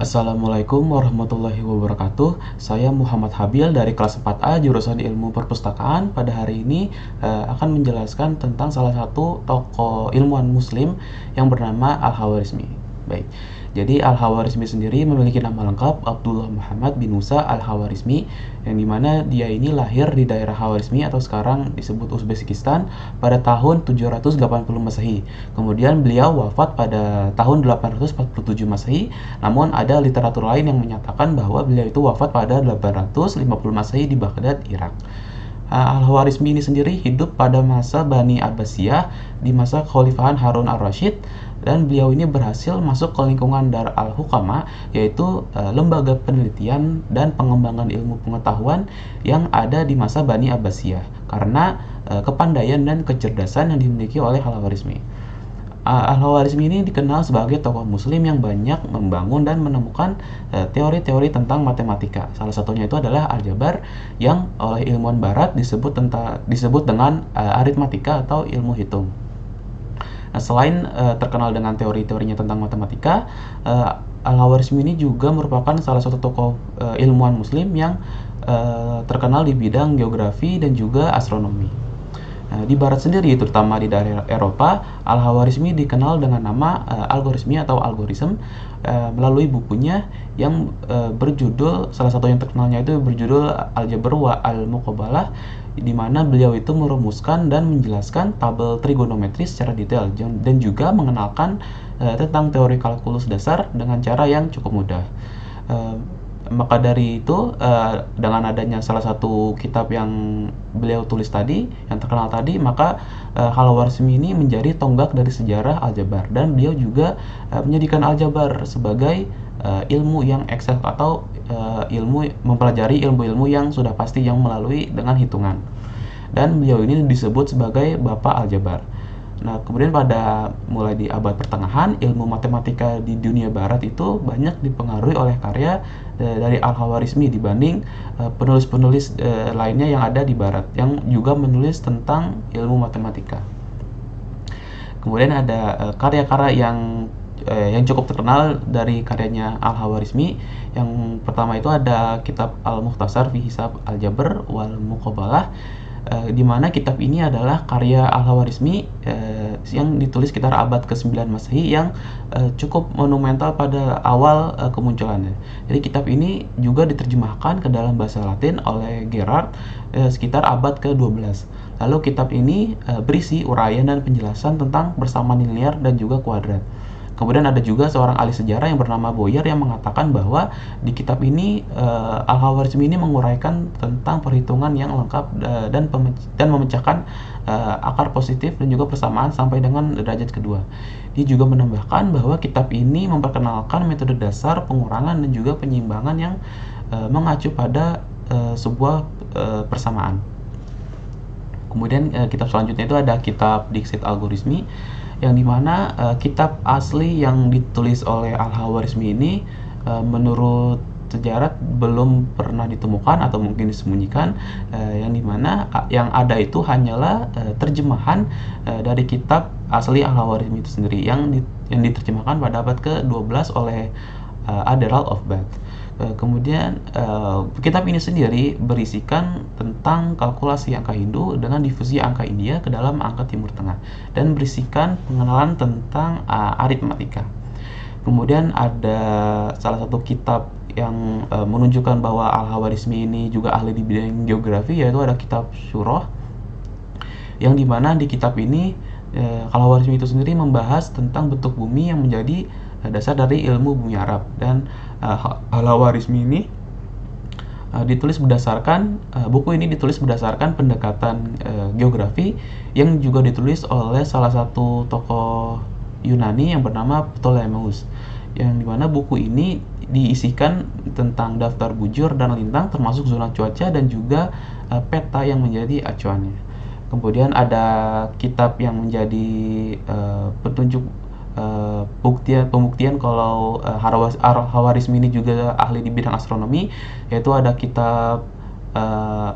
Assalamualaikum warahmatullahi wabarakatuh. Saya Muhammad Habil dari kelas 4A jurusan Ilmu Perpustakaan. Pada hari ini akan menjelaskan tentang salah satu tokoh ilmuwan muslim yang bernama Al-Khawarizmi. Baik. Jadi Al-Khawarizmi sendiri memiliki nama lengkap Abdullah Muhammad bin Musa Al-Khawarizmi, yang dimana dia ini lahir di daerah Khawarizmi atau sekarang disebut Uzbekistan pada tahun 780 Masehi. Kemudian beliau wafat pada tahun 847 Masehi, namun ada literatur lain yang menyatakan bahwa beliau itu wafat pada 850 Masehi di Baghdad, Irak. Al-Khawarizmi ini sendiri hidup pada masa Bani Abbasiyah di masa Kekhalifahan Harun ar-Rasyid, dan beliau ini berhasil masuk ke lingkungan Dar al-Hukama, yaitu lembaga penelitian dan pengembangan ilmu pengetahuan yang ada di masa Bani Abbasiyah karena kepandaian dan kecerdasan yang dimiliki oleh Al-Khawarizmi. Al-Khawarizmi ini dikenal sebagai tokoh muslim yang banyak membangun dan menemukan teori-teori tentang matematika. Salah satunya itu adalah aljabar yang oleh ilmuwan barat disebut dengan aritmatika atau ilmu hitung. Nah, selain terkenal dengan teori-teorinya tentang matematika, Al-Khawarizmi ini juga merupakan salah satu tokoh ilmuwan muslim yang terkenal di bidang geografi dan juga astronomi. Di barat sendiri, terutama di daerah Eropa, Al-Khawarizmi dikenal dengan nama algoritmi atau algorisme melalui bukunya yang berjudul, salah satu yang terkenalnya itu berjudul Al-Jabr wa Al-Muqabalah, di mana beliau itu merumuskan dan menjelaskan tabel trigonometri secara detail dan juga mengenalkan tentang teori kalkulus dasar dengan cara yang cukup mudah. Maka dari itu, dengan adanya salah satu kitab yang beliau tulis tadi, yang terkenal tadi, maka Al-Khawarizmi ini menjadi tonggak dari sejarah aljabar, dan beliau juga menjadikan aljabar sebagai ilmu yang eksak atau mempelajari ilmu-ilmu yang sudah pasti yang melalui dengan hitungan. Dan beliau ini disebut sebagai Bapak Aljabar. Nah, kemudian mulai di abad pertengahan, ilmu matematika di dunia barat itu banyak dipengaruhi oleh karya dari Al-Khawarizmi dibanding penulis-penulis lainnya yang ada di barat yang juga menulis tentang ilmu matematika. Kemudian ada karya-karya yang cukup terkenal dari karyanya Al-Khawarizmi. Yang pertama itu ada kitab Al-Mukhtasar fi Hisab Al-Jabr wal Muqabalah, di mana kitab ini adalah karya Al-Khawarizmi yang ditulis sekitar abad ke-9 Masehi yang cukup monumental pada awal kemunculannya. Jadi kitab ini juga diterjemahkan ke dalam bahasa Latin oleh Gerard sekitar abad ke-12. Lalu kitab ini berisi uraian dan penjelasan tentang persamaan linear dan juga kuadrat. Kemudian ada juga seorang ahli sejarah yang bernama Boyer yang mengatakan bahwa di kitab ini Al-Khawarizmi ini menguraikan tentang perhitungan yang lengkap dan memecahkan akar positif dan juga persamaan sampai dengan derajat kedua. Dia juga menambahkan bahwa kitab ini memperkenalkan metode dasar pengurangan dan juga penyiimbangan yang mengacu pada sebuah persamaan. Kemudian kitab selanjutnya itu ada kitab Dixit Algorismi, yang dimana kitab asli yang ditulis oleh Al-Khawarizmi ini menurut sejarah belum pernah ditemukan atau mungkin disembunyikan, yang dimana yang ada itu hanyalah terjemahan dari kitab asli Al-Khawarizmi itu sendiri yang diterjemahkan pada abad ke-12 oleh Adheral of Bath. Kemudian kitab ini sendiri berisikan tentang kalkulasi angka Hindu dengan difusi angka India ke dalam angka Timur Tengah, dan berisikan pengenalan tentang aritmatika. Kemudian ada salah satu kitab yang menunjukkan bahwa Al-Khawarizmi ini juga ahli di bidang geografi, yaitu ada kitab Syuroh, yang dimana di kitab ini Al-Khawarizmi itu sendiri membahas tentang bentuk bumi yang menjadi dasar dari ilmu bumi Arab. Dan Al-Khawarizmi ini buku ini ditulis berdasarkan pendekatan geografi yang juga ditulis oleh salah satu tokoh Yunani yang bernama Ptolemeus, yang dimana buku ini diisikan tentang daftar bujur dan lintang termasuk zona cuaca dan juga peta yang menjadi acuannya. Kemudian ada kitab yang menjadi petunjuk pembuktian kalau Al-Khawarizmi ini juga ahli di bidang astronomi, yaitu ada kitab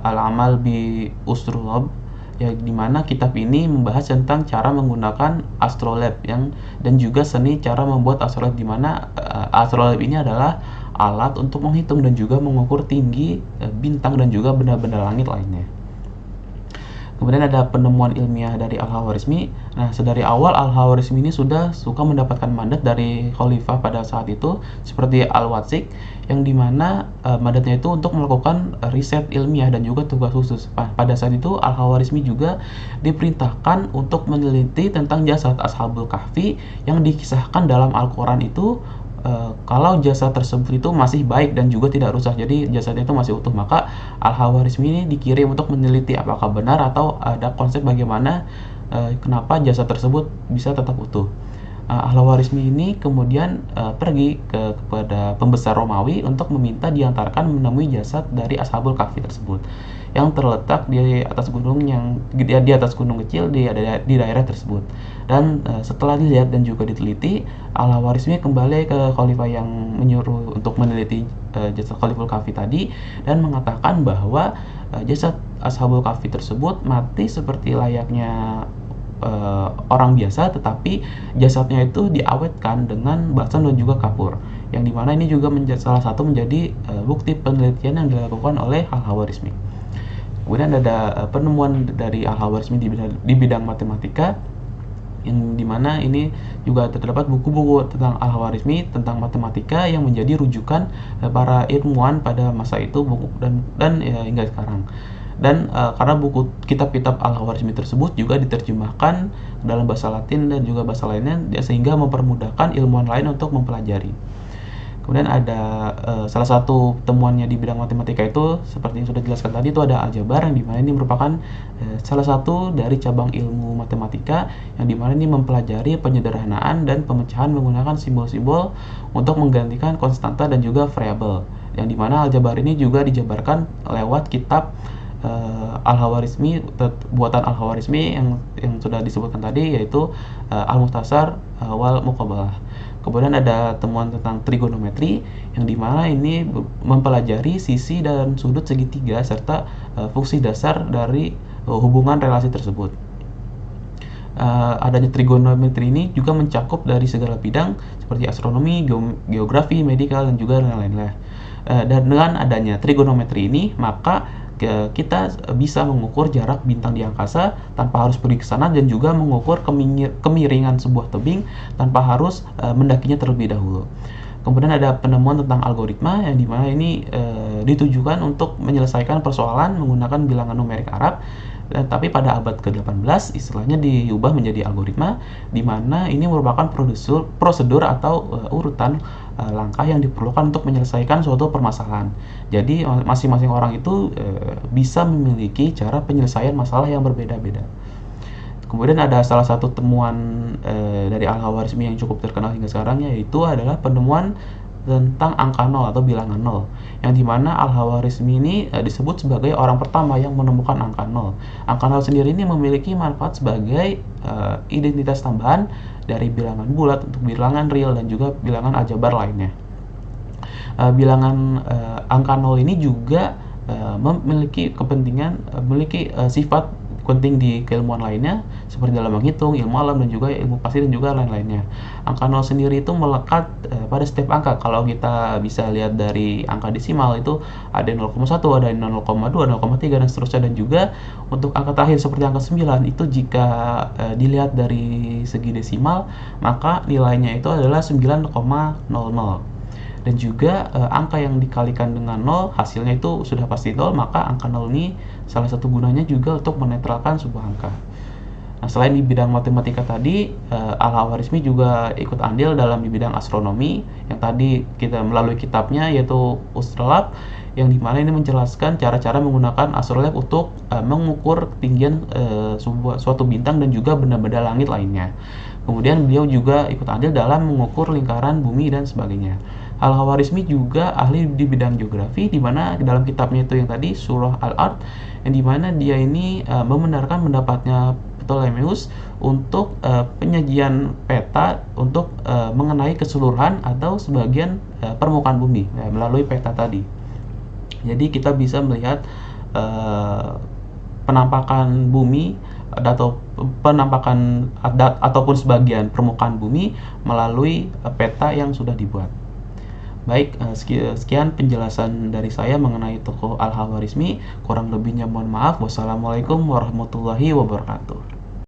Al-Amal bi Usturlab, ya dimana kitab ini membahas tentang cara menggunakan astrolabe dan juga seni cara membuat astrolabe, dimana astrolabe ini adalah alat untuk menghitung dan juga mengukur tinggi bintang dan juga benda-benda langit lainnya. Kemudian ada penemuan ilmiah dari Al-Khawarizmi. Nah, sedari awal Al-Khawarizmi ini sudah suka mendapatkan mandat dari khalifah pada saat itu, seperti Al-Watsik, yang dimana mandatnya itu untuk melakukan riset ilmiah dan juga tugas khusus. Pada saat itu Al-Khawarizmi juga diperintahkan untuk meneliti tentang jasad Ashabul Kahfi yang dikisahkan dalam Al-Quran itu. Kalau jasad tersebut itu masih baik dan juga tidak rusak, jadi jasadnya itu masih utuh, maka Al-Khawarizmi ini dikirim untuk meneliti apakah benar atau ada konsep bagaimana kenapa jasad tersebut bisa tetap utuh. Al-Khawarizmi ini kemudian pergi kepada pembesar Romawi untuk meminta diantarkan menemui jasad dari Ashabul Kahfi tersebut yang terletak di atas gunung di atas gunung kecil di daerah tersebut. Dan setelah dilihat dan juga diteliti, Al-Khawarizmi kembali ke khalifah yang menyuruh untuk meneliti jasad Khaliful Kahfi tadi dan mengatakan bahwa jasad Ashabul Kahfi tersebut mati seperti layaknya orang biasa, tetapi jasadnya itu diawetkan dengan balsam dan juga kapur, yang dimana ini juga salah satu menjadi bukti penelitian yang dilakukan oleh Al-Khawarizmi. Kemudian ada penemuan dari Al-Khawarizmi di bidang matematika, yang dimana ini juga terdapat buku-buku tentang Al-Khawarizmi tentang matematika yang menjadi rujukan para ilmuwan pada masa itu dan hingga sekarang. Dan karena buku kitab-kitab Al-Khawarizmi tersebut juga diterjemahkan dalam bahasa Latin dan juga bahasa lainnya, sehingga mempermudahkan ilmuwan lain untuk mempelajari. Kemudian ada salah satu temuannya di bidang matematika itu seperti yang sudah dijelaskan tadi, itu ada aljabar, yang dimana ini merupakan salah satu dari cabang ilmu matematika yang dimana ini mempelajari penyederhanaan dan pemecahan menggunakan simbol-simbol untuk menggantikan konstanta dan juga variabel, yang dimana aljabar ini juga dijabarkan lewat kitab Al-Khawarizmi, buatan Al-Khawarizmi yang sudah disebutkan tadi, yaitu Al-Mukhtasar wal Muqabalah. Kemudian ada temuan tentang trigonometri, yang dimana ini mempelajari sisi dan sudut segitiga serta fungsi dasar dari hubungan relasi tersebut. Adanya trigonometri ini juga mencakup dari segala bidang seperti astronomi, geografi, medikal, dan juga lain-lain. Dan dengan adanya trigonometri ini, maka kita bisa mengukur jarak bintang di angkasa tanpa harus pergi ke sana, dan juga mengukur kemiringan sebuah tebing tanpa harus mendakinya terlebih dahulu. Kemudian ada penemuan tentang algoritma, yang dimana ini ditujukan untuk menyelesaikan persoalan menggunakan bilangan numerik Arab. Tapi pada abad ke-18 istilahnya diubah menjadi algoritma, di mana ini merupakan prosedur atau urutan langkah yang diperlukan untuk menyelesaikan suatu permasalahan. Jadi masing-masing orang itu bisa memiliki cara penyelesaian masalah yang berbeda-beda. Kemudian ada salah satu temuan dari Al-Khawarizmi yang cukup terkenal hingga sekarang, yaitu adalah penemuan tentang angka 0 atau bilangan 0, yang dimana Al-Khawarizmi ini disebut sebagai orang pertama yang menemukan angka 0. Angka 0 sendiri ini memiliki manfaat sebagai identitas tambahan dari bilangan bulat untuk bilangan real dan juga bilangan aljabar lainnya. Bilangan angka 0 ini juga memiliki sifat penting di keilmuan lainnya seperti dalam menghitung, ilmu alam, dan juga ilmu pasti dan juga lain-lainnya. Angka 0 sendiri itu melekat pada setiap angka. Kalau kita bisa lihat dari angka desimal itu ada 0,1, ada 0,2, 0,3 dan seterusnya, dan juga untuk angka terakhir seperti angka 9 itu jika dilihat dari segi desimal maka nilainya itu adalah 9,00. Dan juga angka yang dikalikan dengan 0 hasilnya itu sudah pasti 0, maka angka 0 ini salah satu gunanya juga untuk menetralkan sebuah angka. Nah, selain di bidang matematika tadi, Al-Khawarizmi juga ikut andil dalam di bidang astronomi, yang tadi kita melalui kitabnya yaitu Astrolabe, yang dimana ini menjelaskan cara-cara menggunakan astrolabe untuk mengukur ketinggian suatu bintang dan juga benda-benda langit lainnya. Kemudian beliau juga ikut andil dalam mengukur lingkaran bumi dan sebagainya. Al-Khawarizmi juga ahli di bidang geografi, di mana dalam kitabnya itu yang tadi Surah Al-Ard, yang dimana dia ini membenarkan pendapatnya Ptolemeus untuk penyajian peta untuk mengenai keseluruhan atau sebagian permukaan bumi melalui peta tadi. Jadi kita bisa melihat penampakan bumi atau penampakan ataupun sebagian permukaan bumi melalui peta yang sudah dibuat. Baik, sekian penjelasan dari saya mengenai tokoh Al-Khawarizmi. Kurang lebihnya mohon maaf. Wassalamualaikum warahmatullahi wabarakatuh.